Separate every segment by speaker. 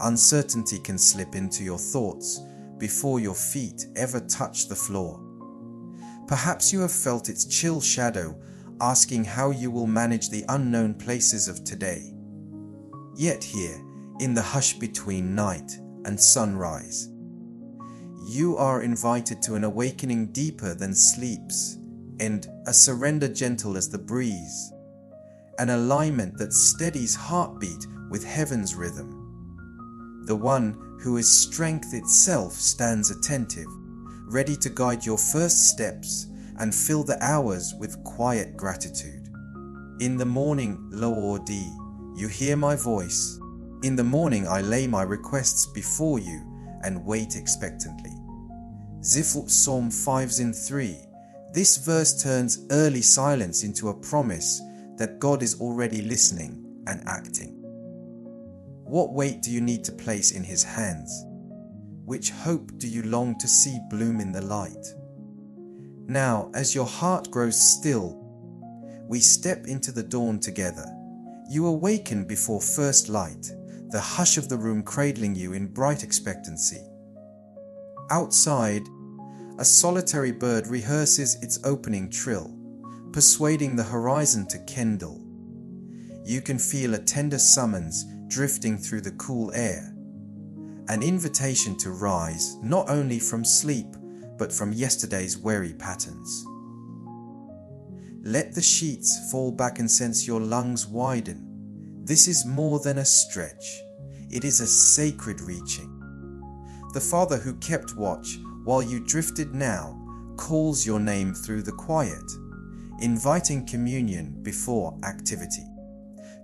Speaker 1: uncertainty can slip into your thoughts before your feet ever touch the floor. Perhaps you have felt its chill shadow asking how you will manage the unknown places of today. Yet here, in the hush between night and sunrise, you are invited to an awakening deeper than sleep's, and a surrender gentle as the breeze, an alignment that steadies heartbeat with heaven's rhythm. The one who is strength itself stands attentive, ready to guide your first steps and fill the hours with quiet gratitude. In the morning, Lord, you hear my voice. In the morning I lay my requests before you and wait expectantly. Psalm 5:3. This verse turns early silence into a promise that God is already listening and acting. What weight do you need to place in His hands? Which hope do you long to see bloom in the light? Now, as your heart grows still, we step into the dawn together. You awaken before first light, the hush of the room cradling you in bright expectancy. Outside, a solitary bird rehearses its opening trill, persuading the horizon to kindle. You can feel a tender summons drifting through the cool air, an invitation to rise not only from sleep, but from yesterday's weary patterns. Let the sheets fall back and sense your lungs widen. This is more than a stretch. It is a sacred reaching. The Father who kept watch while you drifted now calls your name through the quiet, inviting communion before activity.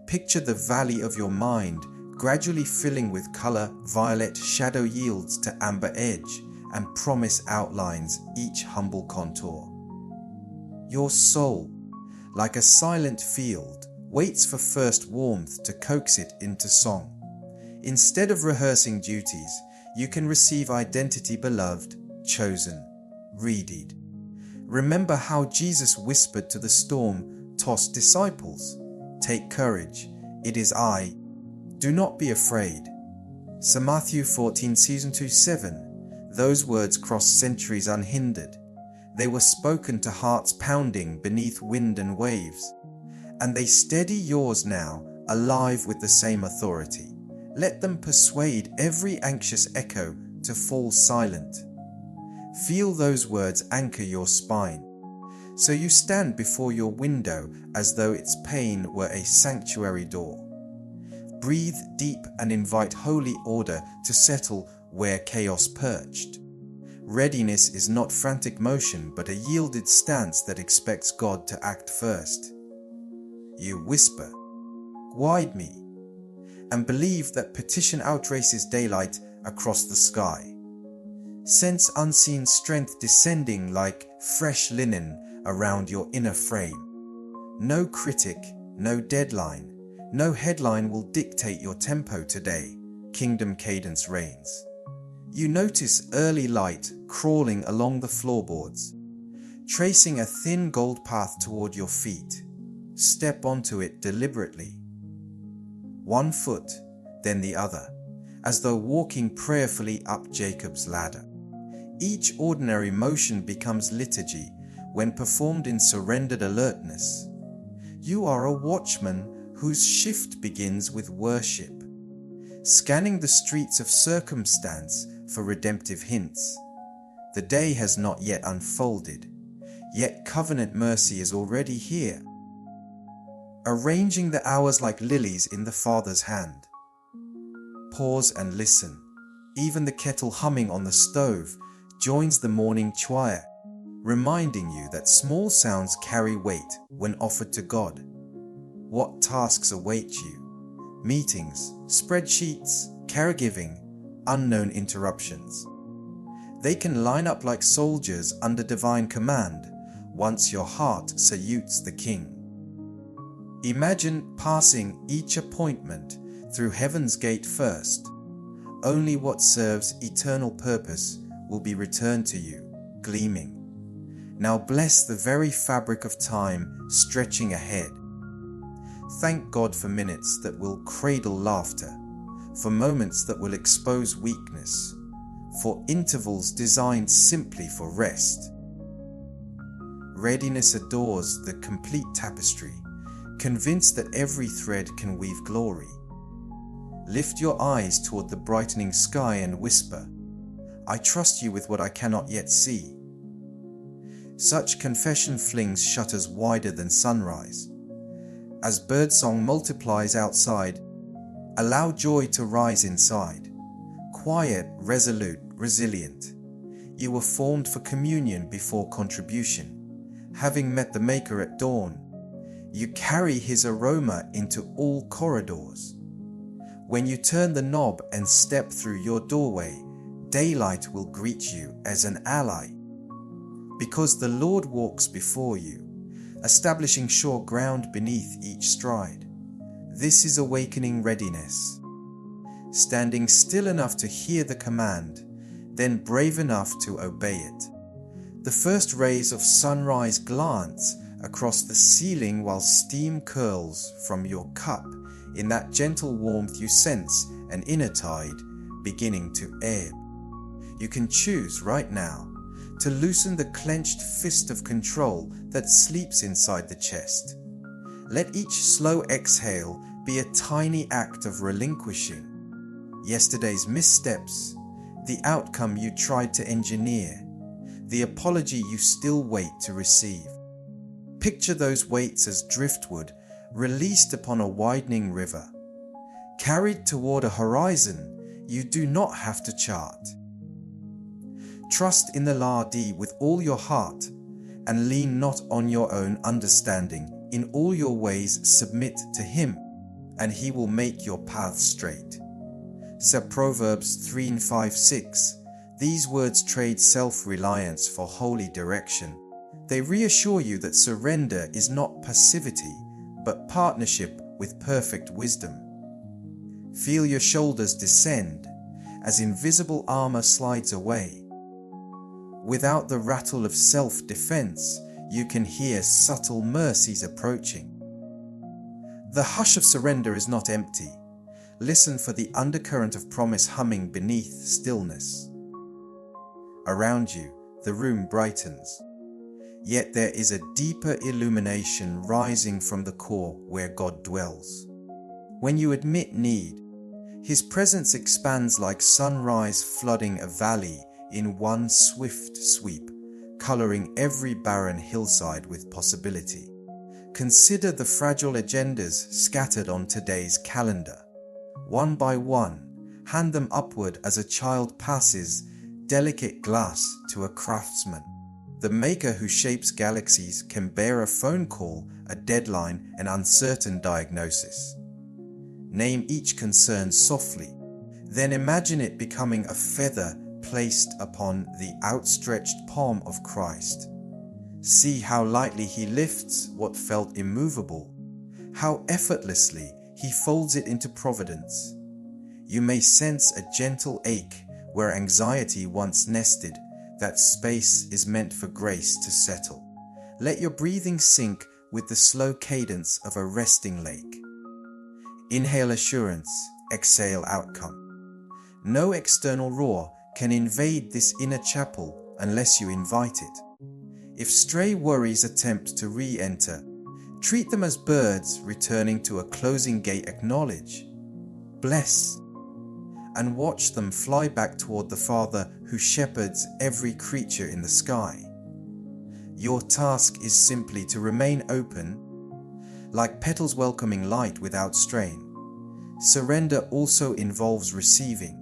Speaker 1: Picture the valley of your mind gradually filling with color. Violet shadow yields to amber edge, and promise outlines each humble contour. Your soul, like a silent field, waits for first warmth to coax it into song. Instead of rehearsing duties, you can receive identity: beloved, chosen, readied. Remember how Jesus whispered to the storm-tossed disciples, "Take courage, it is I. Do not be afraid." Matthew 14, Season 2, 7. Those words crossed centuries unhindered. They were spoken to hearts pounding beneath wind and waves, and they steady yours now, alive with the same authority. Let them persuade every anxious echo to fall silent. Feel those words anchor your spine, so you stand before your window as though its pane were a sanctuary door. Breathe deep and invite holy order to settle where chaos perched. Readiness is not frantic motion, but a yielded stance that expects God to act first. You whisper, "Guide me," and believe that petition outraces daylight across the sky. Sense unseen strength descending like fresh linen around your inner frame. No critic, no deadline, no headline will dictate your tempo today. Kingdom cadence reigns. You notice early light crawling along the floorboards, tracing a thin gold path toward your feet. Step onto it deliberately. One foot, then the other, as though walking prayerfully up Jacob's ladder. Each ordinary motion becomes liturgy when performed in surrendered alertness. You are a watchman whose shift begins with worship, scanning the streets of circumstance for redemptive hints. The day has not yet unfolded, yet covenant mercy is already here, arranging the hours like lilies in the Father's hand. Pause and listen. Even the kettle humming on the stove joins the morning choir, reminding you that small sounds carry weight when offered to God. What tasks await you? Meetings, spreadsheets, caregiving, unknown interruptions. They can line up like soldiers under divine command once your heart salutes the King. Imagine passing each appointment through heaven's gate first. Only what serves eternal purpose will be returned to you, gleaming. Now bless the very fabric of time stretching ahead. Thank God for minutes that will cradle laughter, for moments that will expose weakness, for intervals designed simply for rest. Readiness adores the complete tapestry, convinced that every thread can weave glory. Lift your eyes toward the brightening sky and whisper, "I trust you with what I cannot yet see." Such confession flings shutters wider than sunrise. As birdsong multiplies outside, allow joy to rise inside. Quiet, resolute, resilient. You were formed for communion before contribution. Having met the Maker at dawn, you carry his aroma into all corridors. When you turn the knob and step through your doorway, daylight will greet you as an ally. Because the Lord walks before you, establishing sure ground beneath each stride. This is awakening readiness. Standing still enough to hear the command, then brave enough to obey it. The first rays of sunrise glance across the ceiling while steam curls from your cup. In that gentle warmth you sense an inner tide beginning to ebb. You can choose right now to loosen the clenched fist of control that sleeps inside the chest. Let each slow exhale be a tiny act of relinquishing yesterday's missteps, the outcome you tried to engineer, the apology you still wait to receive. Picture those weights as driftwood released upon a widening river, carried toward a horizon you do not have to chart. Trust in the Lord with all your heart, and lean not on your own understanding. In all your ways submit to him, and he will make your path straight. So Proverbs 3:5-6. These words trade self-reliance for holy direction. They reassure you that surrender is not passivity, but partnership with perfect wisdom. Feel your shoulders descend as invisible armor slides away. Without the rattle of self-defense, you can hear subtle mercies approaching. The hush of surrender is not empty. Listen for the undercurrent of promise humming beneath stillness. Around you, the room brightens. Yet there is a deeper illumination rising from the core where God dwells. When you admit need, his presence expands like sunrise flooding a valley in one swift sweep, coloring every barren hillside with possibility. Consider the fragile agendas scattered on today's calendar. One by one, hand them upward as a child passes delicate glass to a craftsman. The maker who shapes galaxies can bear a phone call, a deadline, an uncertain diagnosis. Name each concern softly, then imagine it becoming a feather placed upon the outstretched palm of Christ. See how lightly he lifts what felt immovable, how effortlessly he folds it into providence. You may sense a gentle ache where anxiety once nested. That space is meant for grace to settle. Let your breathing sink with the slow cadence of a resting lake. Inhale assurance, exhale outcome. No external roar can invade this inner chapel unless you invite it. If stray worries attempt to re-enter, treat them as birds returning to a closing gate. Acknowledge, bless, and watch them fly back toward the Father who shepherds every creature in the sky. Your task is simply to remain open, like petals welcoming light without strain. Surrender also involves receiving.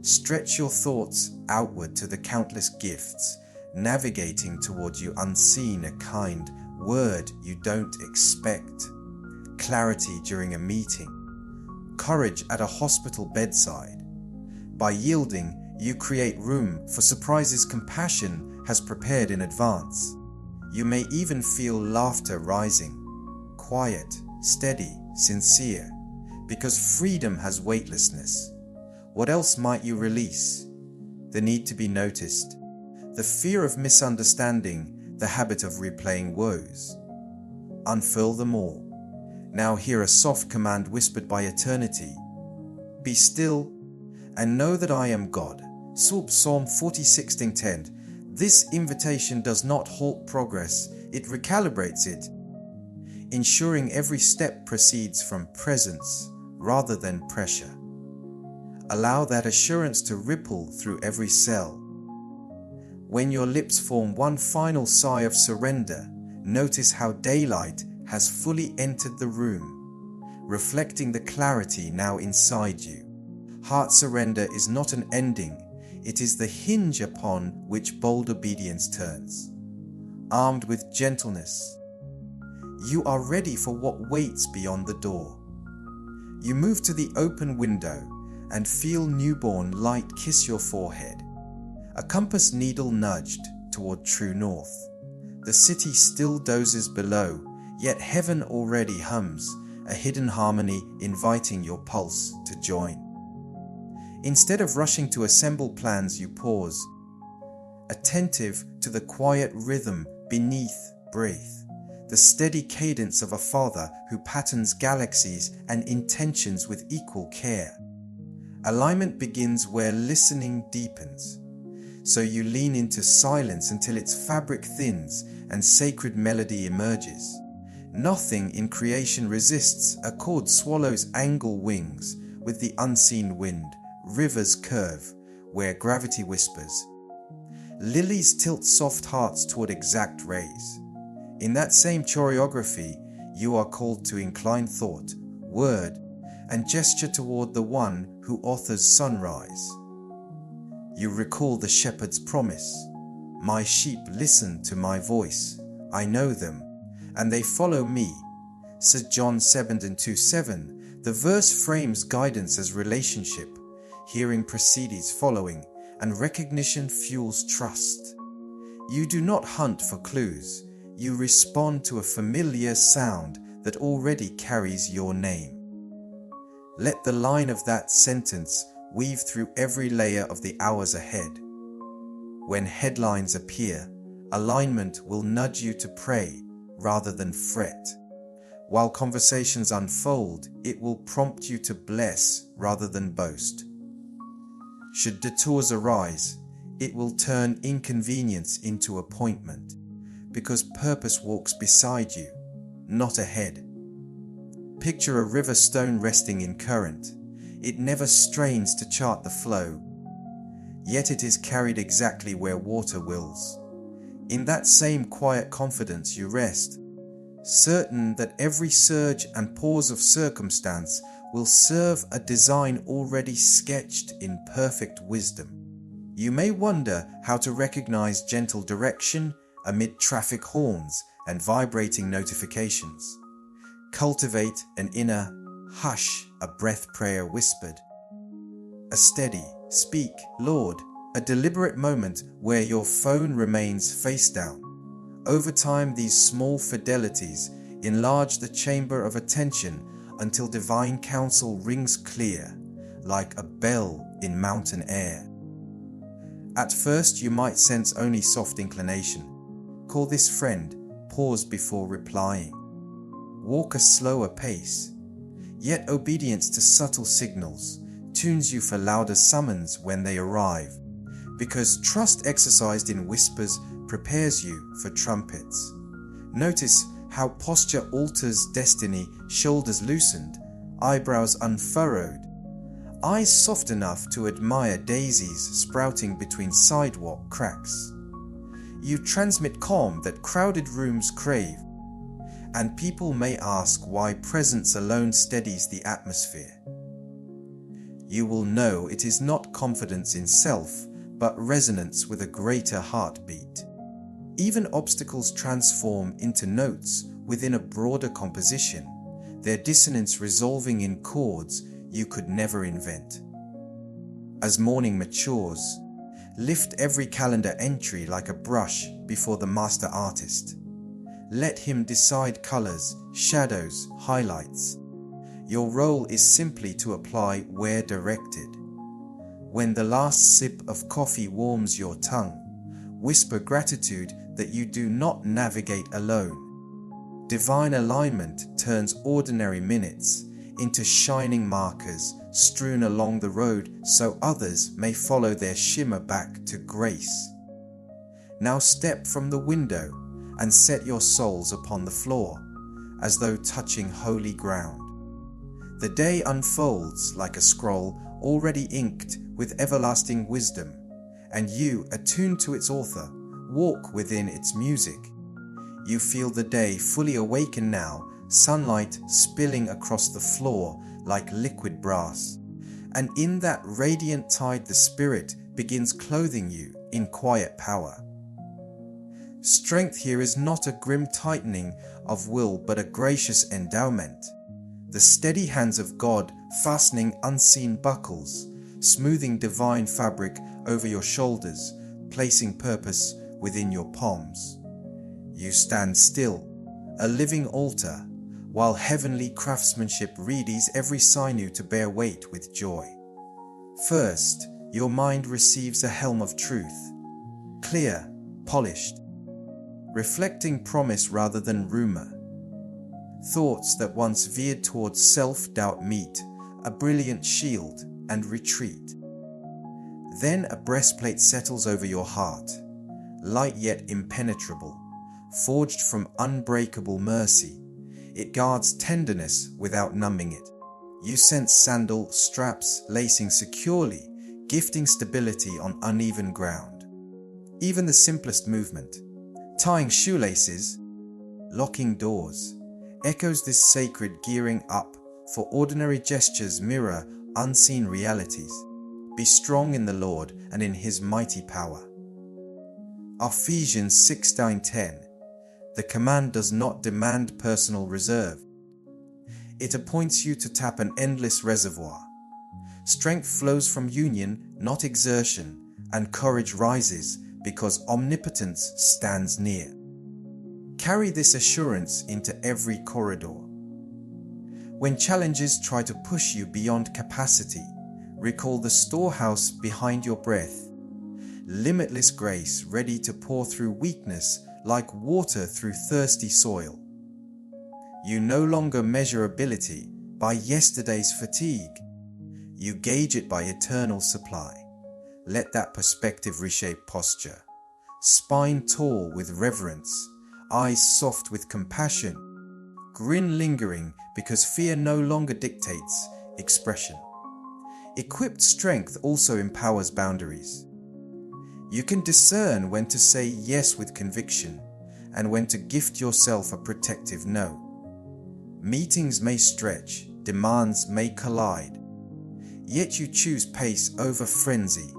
Speaker 1: Stretch your thoughts outward to the countless gifts, navigating towards you unseen, a kind word you don't expect, clarity during a meeting, courage at a hospital bedside. By yielding, you create room for surprises compassion has prepared in advance. You may even feel laughter rising, quiet, steady, sincere, because freedom has weightlessness. What else might you release? The need to be noticed, the fear of misunderstanding, the habit of replaying woes. Unfurl them all. Now hear a soft command whispered by eternity. Be still and know that I am God. Psalm 46:10. This invitation does not halt progress, it recalibrates it, ensuring every step proceeds from presence rather than pressure. Allow that assurance to ripple through every cell. When your lips form one final sigh of surrender, notice how daylight has fully entered the room, reflecting the clarity now inside you. Heart surrender is not an ending, it is the hinge upon which bold obedience turns. Armed with gentleness, you are ready for what waits beyond the door. You move to the open window and feel newborn light kiss your forehead. A compass needle nudged toward true north. The city still dozes below, yet heaven already hums, a hidden harmony inviting your pulse to join. Instead of rushing to assemble plans, you pause, attentive to the quiet rhythm beneath breath, the steady cadence of a father who patterns galaxies and intentions with equal care. Alignment begins where listening deepens. So you lean into silence until its fabric thins and sacred melody emerges. Nothing in creation resists. A chord swallows angle wings with the unseen wind. Rivers curve where gravity whispers. Lilies tilt soft hearts toward exact rays. In that same choreography, you are called to incline thought, word, and gesture toward the one who authors sunrise. You recall the shepherd's promise. My sheep listen to my voice. I know them, and they follow me. St. John 7:27. The verse frames guidance as relationship. Hearing precedes following, and recognition fuels trust. You do not hunt for clues. You respond to a familiar sound that already carries your name. Let the line of that sentence weave through every layer of the hours ahead. When headlines appear, alignment will nudge you to pray rather than fret. While conversations unfold, it will prompt you to bless rather than boast. Should detours arise, it will turn inconvenience into appointment, because purpose walks beside you, not ahead. Picture a river stone resting in current. It never strains to chart the flow, yet it is carried exactly where water wills. In that same quiet confidence you rest, certain that every surge and pause of circumstance will serve a design already sketched in perfect wisdom. You may wonder how to recognize gentle direction amid traffic horns and vibrating notifications. Cultivate an inner hush, a breath prayer whispered. A steady, speak, Lord, a deliberate moment where your phone remains face down. Over time, these small fidelities enlarge the chamber of attention until divine counsel rings clear, like a bell in mountain air. At first, you might sense only soft inclination. Call this friend, pause before replying. Walk a slower pace. Yet obedience to subtle signals tunes you for louder summons when they arrive, because trust exercised in whispers prepares you for trumpets. Notice how posture alters destiny, shoulders loosened, eyebrows unfurrowed, eyes soft enough to admire daisies sprouting between sidewalk cracks. You transmit calm that crowded rooms crave, and people may ask why presence alone steadies the atmosphere. You will know it is not confidence in self, but resonance with a greater heartbeat. Even obstacles transform into notes within a broader composition, their dissonance resolving in chords you could never invent. As morning matures, lift every calendar entry like a brush before the master artist. Let him decide colors, shadows, highlights. Your role is simply to apply where directed. When the last sip of coffee warms your tongue, whisper gratitude that you do not navigate alone. Divine alignment turns ordinary minutes into shining markers strewn along the road so others may follow their shimmer back to grace. Now step from the window and set your souls upon the floor, as though touching holy ground. The day unfolds like a scroll already inked with everlasting wisdom, and you, attuned to its author, walk within its music. You feel the day fully awaken now, sunlight spilling across the floor like liquid brass, and in that radiant tide the Spirit begins clothing you in quiet power. Strength here is not a grim tightening of will but a gracious endowment. The steady hands of God fastening unseen buckles, smoothing divine fabric over your shoulders, placing purpose within your palms. You stand still, a living altar, while heavenly craftsmanship readies every sinew to bear weight with joy. First, your mind receives a helm of truth, clear, polished, reflecting promise rather than rumor. Thoughts that once veered towards self-doubt meet a brilliant shield and retreat. Then a breastplate settles over your heart, light yet impenetrable, forged from unbreakable mercy. It guards tenderness without numbing it. You sense sandal straps lacing securely, gifting stability on uneven ground. Even the simplest movement, tying shoelaces, locking doors, echoes this sacred gearing up, for ordinary gestures mirror unseen realities. Be strong in the Lord and in His mighty power. Ephesians 6:9-10. The command does not demand personal reserve. It appoints you to tap an endless reservoir. Strength flows from union, not exertion, and courage rises because omnipotence stands near. Carry this assurance into every corridor. When challenges try to push you beyond capacity, recall the storehouse behind your breath. Limitless grace ready to pour through weakness like water through thirsty soil. You no longer measure ability by yesterday's fatigue. You gauge it by eternal supply. Let that perspective reshape posture. Spine tall with reverence, eyes soft with compassion, grin lingering because fear no longer dictates expression. Equipped strength also empowers boundaries. You can discern when to say yes with conviction and when to gift yourself a protective no. Meetings may stretch, demands may collide, yet you choose pace over frenzy,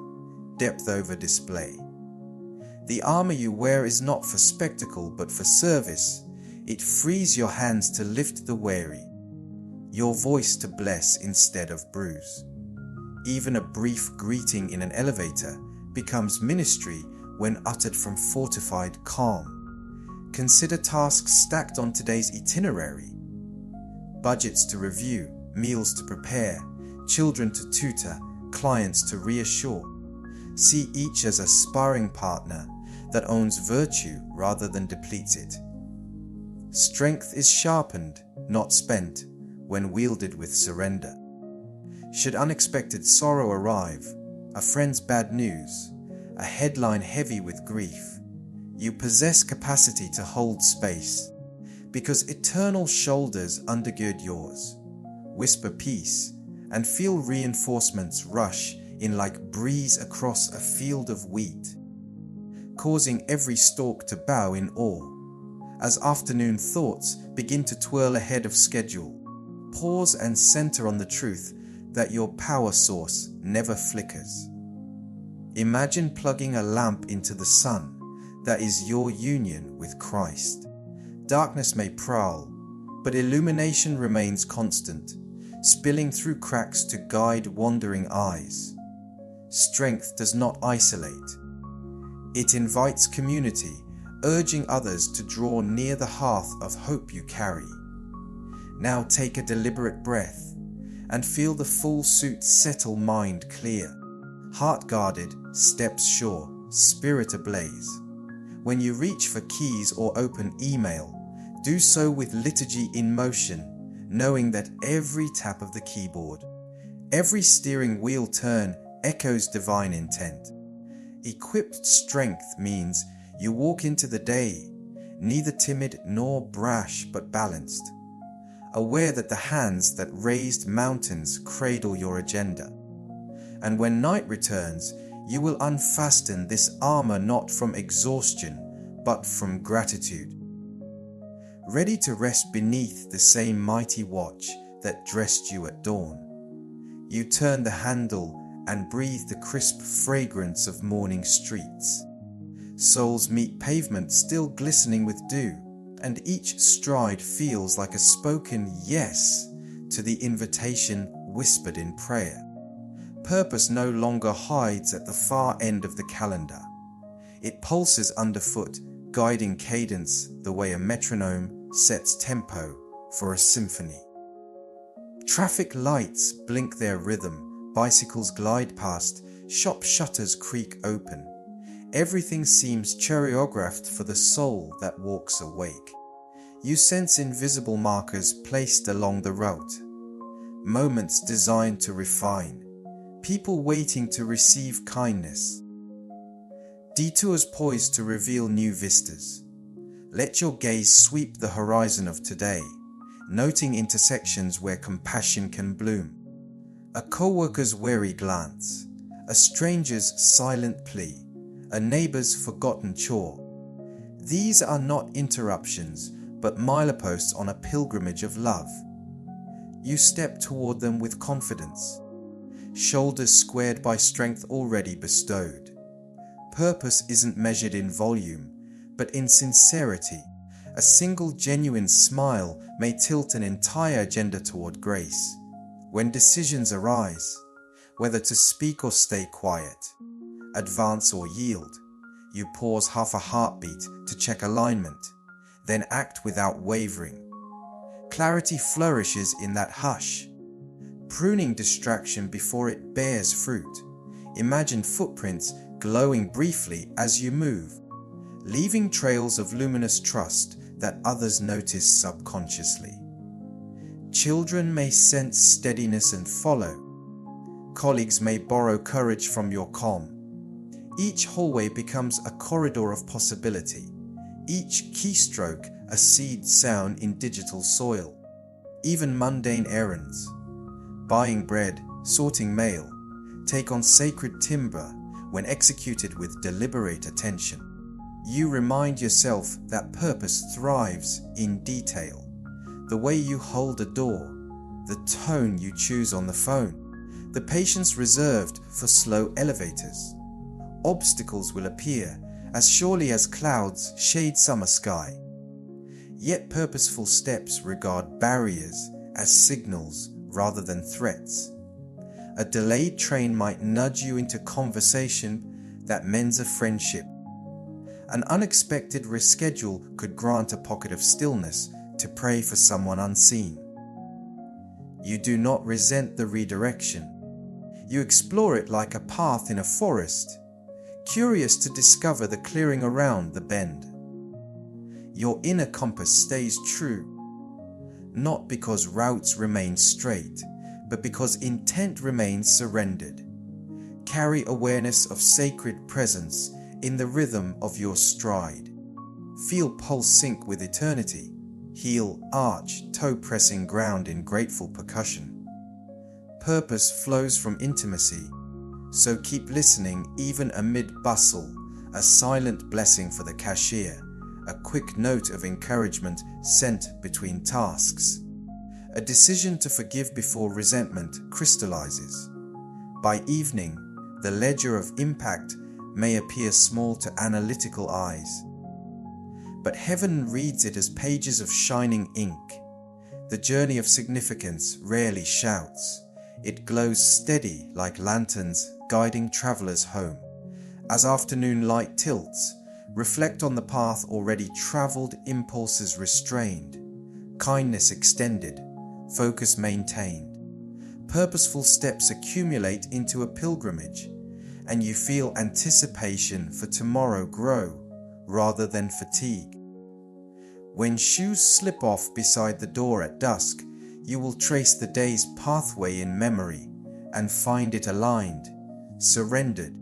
Speaker 1: depth over display. The armor you wear is not for spectacle but for service. It frees your hands to lift the weary, your voice to bless instead of bruise. Even a brief greeting in an elevator becomes ministry when uttered from fortified calm. Consider tasks stacked on today's itinerary. Budgets to review, meals to prepare, children to tutor, clients to reassure. See each as a sparring partner that owns virtue rather than depletes it. Strength is sharpened, not spent, when wielded with surrender. Should unexpected sorrow arrive, a friend's bad news, a headline heavy with grief, you possess capacity to hold space, because eternal shoulders undergird yours. Whisper peace, and feel reinforcements rush in like breeze across a field of wheat, causing every stalk to bow in awe. As afternoon thoughts begin to twirl ahead of schedule, pause and center on the truth that your power source never flickers. Imagine plugging a lamp into the sun that is your union with Christ. Darkness may prowl, but illumination remains constant, spilling through cracks to guide wandering eyes. Strength does not isolate. It invites community, urging others to draw near the hearth of hope you carry. Now take a deliberate breath and feel the full suit settle, mind clear. Heart guarded, steps sure, spirit ablaze. When you reach for keys or open email, do so with liturgy in motion, knowing that every tap of the keyboard, every steering wheel turn echoes divine intent. Equipped strength means you walk into the day, neither timid nor brash but balanced, aware that the hands that raised mountains cradle your agenda. And when night returns, you will unfasten this armor not from exhaustion, but from gratitude. Ready to rest beneath the same mighty watch that dressed you at dawn. You turn the handle and breathe the crisp fragrance of morning streets. Soles meet pavement still glistening with dew, and each stride feels like a spoken yes to the invitation whispered in prayer. Purpose no longer hides at the far end of the calendar. It pulses underfoot, guiding cadence the way a metronome sets tempo for a symphony. Traffic lights blink their rhythm, bicycles glide past, shop shutters creak open. Everything seems choreographed for the soul that walks awake. You sense invisible markers placed along the route, moments designed to refine, people waiting to receive kindness. Detours poised to reveal new vistas. Let your gaze sweep the horizon of today, noting intersections where compassion can bloom. A co-worker's wary glance, a stranger's silent plea, a neighbor's forgotten chore. These are not interruptions, but mileposts on a pilgrimage of love. You step toward them with confidence, shoulders squared by strength already bestowed. Purpose isn't measured in volume, but in sincerity. A single genuine smile may tilt an entire agenda toward grace. When decisions arise, whether to speak or stay quiet, advance or yield, you pause half a heartbeat to check alignment, then act without wavering. Clarity flourishes in that hush, pruning distraction before it bears fruit. Imagine footprints glowing briefly as you move, leaving trails of luminous trust that others notice subconsciously. Children may sense steadiness and follow. Colleagues may borrow courage from your calm. Each hallway becomes a corridor of possibility, each keystroke a seed sown in digital soil. Even mundane errands, buying bread, sorting mail, take on sacred timber when executed with deliberate attention. You remind yourself that purpose thrives in detail. The way you hold a door, the tone you choose on the phone, the patience reserved for slow elevators. Obstacles will appear as surely as clouds shade summer sky. Yet purposeful steps regard barriers as signals rather than threats. A delayed train might nudge you into conversation that mends a friendship. An unexpected reschedule could grant a pocket of stillness to pray for someone unseen. You do not resent the redirection. You explore it like a path in a forest, curious to discover the clearing around the bend. Your inner compass stays true, not because routes remain straight, but because intent remains surrendered. Carry awareness of sacred presence in the rhythm of your stride. Feel pulse sync with eternity. Heel, arch, toe pressing ground in grateful percussion. Purpose flows from intimacy, so keep listening even amid bustle, a silent blessing for the cashier, a quick note of encouragement sent between tasks. A decision to forgive before resentment crystallizes. By evening, the ledger of impact may appear small to analytical eyes, but heaven reads it as pages of shining ink. The journey of significance rarely shouts. It glows steady like lanterns guiding travelers home. As afternoon light tilts, reflect on the path already traveled, impulses restrained, kindness extended, focus maintained. Purposeful steps accumulate into a pilgrimage, and you feel anticipation for tomorrow grow rather than fatigue. When shoes slip off beside the door at dusk, You will trace the day's pathway in memory and find it aligned, surrendered,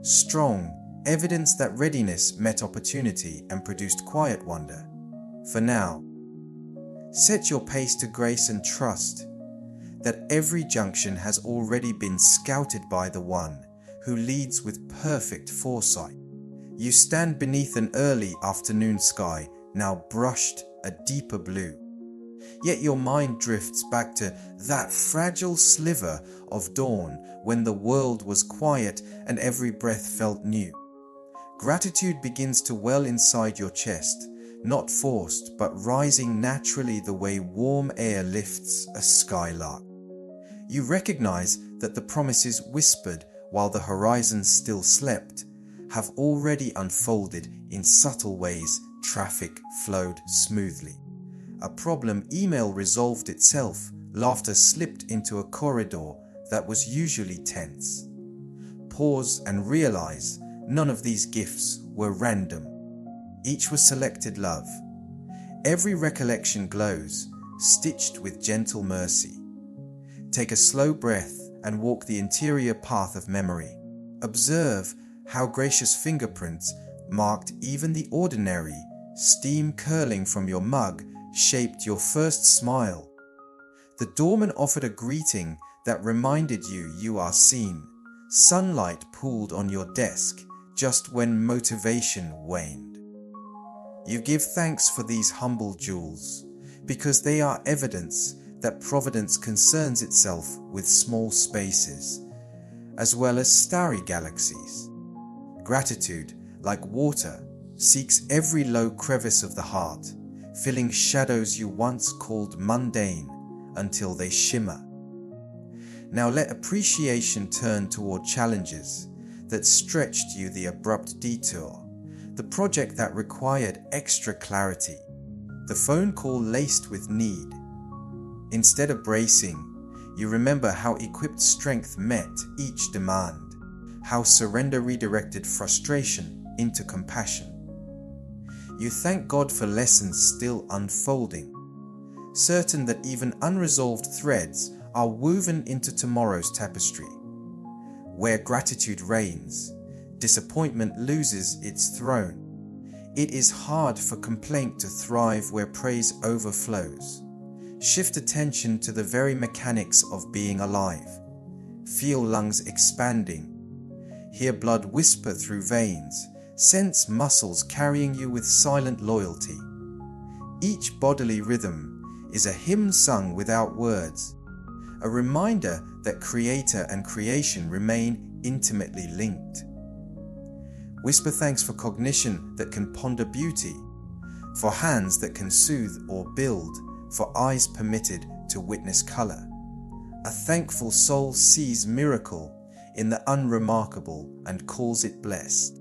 Speaker 1: strong, evidence that readiness met opportunity and produced quiet wonder. For now, set your pace to grace and trust that every junction has already been scouted by the one who leads with perfect foresight. You stand beneath an early afternoon sky, now brushed a deeper blue. Yet your mind drifts back to that fragile sliver of dawn when the world was quiet and every breath felt new. Gratitude begins to well inside your chest, not forced but rising naturally the way warm air lifts a skylark. You recognize that the promises whispered while the horizon still slept have already unfolded in subtle ways. Traffic flowed smoothly. A problem email resolved itself. Laughter slipped into a corridor that was usually tense. Pause and realize none of these gifts were random. Each was selected love. Every recollection glows, stitched with gentle mercy. Take a slow breath and walk the interior path of memory. Observe how gracious fingerprints marked even the ordinary. Steam curling from your mug shaped your first smile. The doorman offered a greeting that reminded you are seen. Sunlight pooled on your desk just when motivation waned. You give thanks for these humble jewels because they are evidence that providence concerns itself with small spaces as well as starry galaxies. Gratitude, like water, seeks every low crevice of the heart, filling shadows you once called mundane until they shimmer. Now let appreciation turn toward challenges that stretched you, the abrupt detour, the project that required extra clarity, the phone call laced with need. Instead of bracing, you remember how equipped strength met each demand, how surrender redirected frustration into compassion. You thank God for lessons still unfolding, certain that even unresolved threads are woven into tomorrow's tapestry. Where gratitude reigns, disappointment loses its throne. It is hard for complaint to thrive where praise overflows. Shift attention to the very mechanics of being alive. Feel lungs expanding. Hear blood whisper through veins. Sense muscles carrying you with silent loyalty. Each bodily rhythm is a hymn sung without words, a reminder that creator and creation remain intimately linked. Whisper thanks for cognition that can ponder beauty, for hands that can soothe or build, for eyes permitted to witness color. A thankful soul sees miracle in the unremarkable and calls it blessed.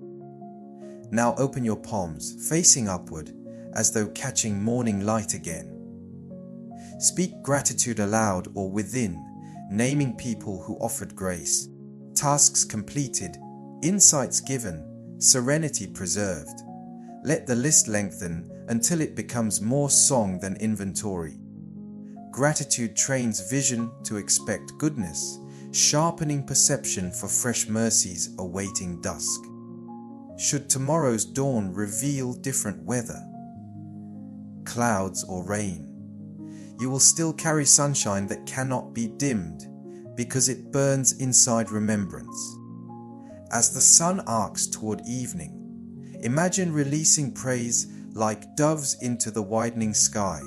Speaker 1: Now open your palms, facing upward, as though catching morning light again. Speak gratitude aloud or within, naming people who offered grace, tasks completed, insights given, serenity preserved. Let the list lengthen until it becomes more song than inventory. Gratitude trains vision to expect goodness, sharpening perception for fresh mercies awaiting dusk. Should tomorrow's dawn reveal different weather, clouds or rain, you will still carry sunshine that cannot be dimmed because it burns inside remembrance. As the sun arcs toward evening, imagine releasing praise like doves into the widening sky,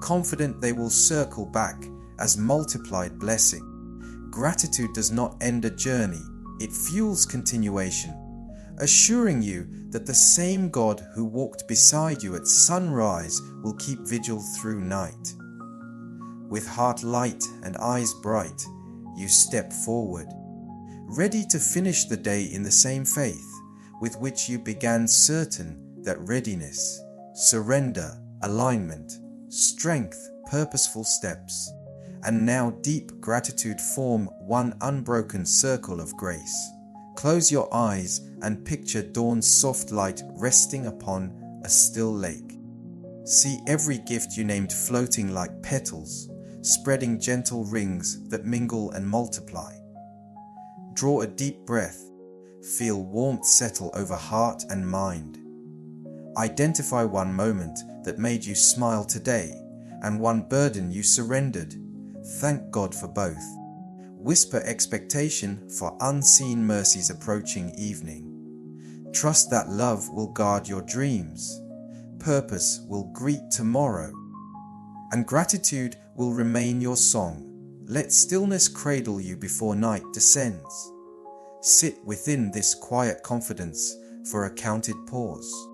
Speaker 1: confident they will circle back as multiplied blessing. Gratitude does not end a journey, it fuels continuation, assuring you that the same God who walked beside you at sunrise will keep vigil through night. With heart light and eyes bright, you step forward, ready to finish the day in the same faith with which you began, certain that readiness, surrender, alignment, strength, purposeful steps, and now deep gratitude form one unbroken circle of grace. Close your eyes and picture dawn's soft light resting upon a still lake. See every gift you named floating like petals, spreading gentle rings that mingle and multiply. Draw a deep breath. Feel warmth settle over heart and mind. Identify one moment that made you smile today and one burden you surrendered. Thank God for both. Whisper expectation for unseen mercies approaching evening. Trust that love will guard your dreams. Purpose will greet tomorrow. And gratitude will remain your song. Let stillness cradle you before night descends. Sit within this quiet confidence for a counted pause.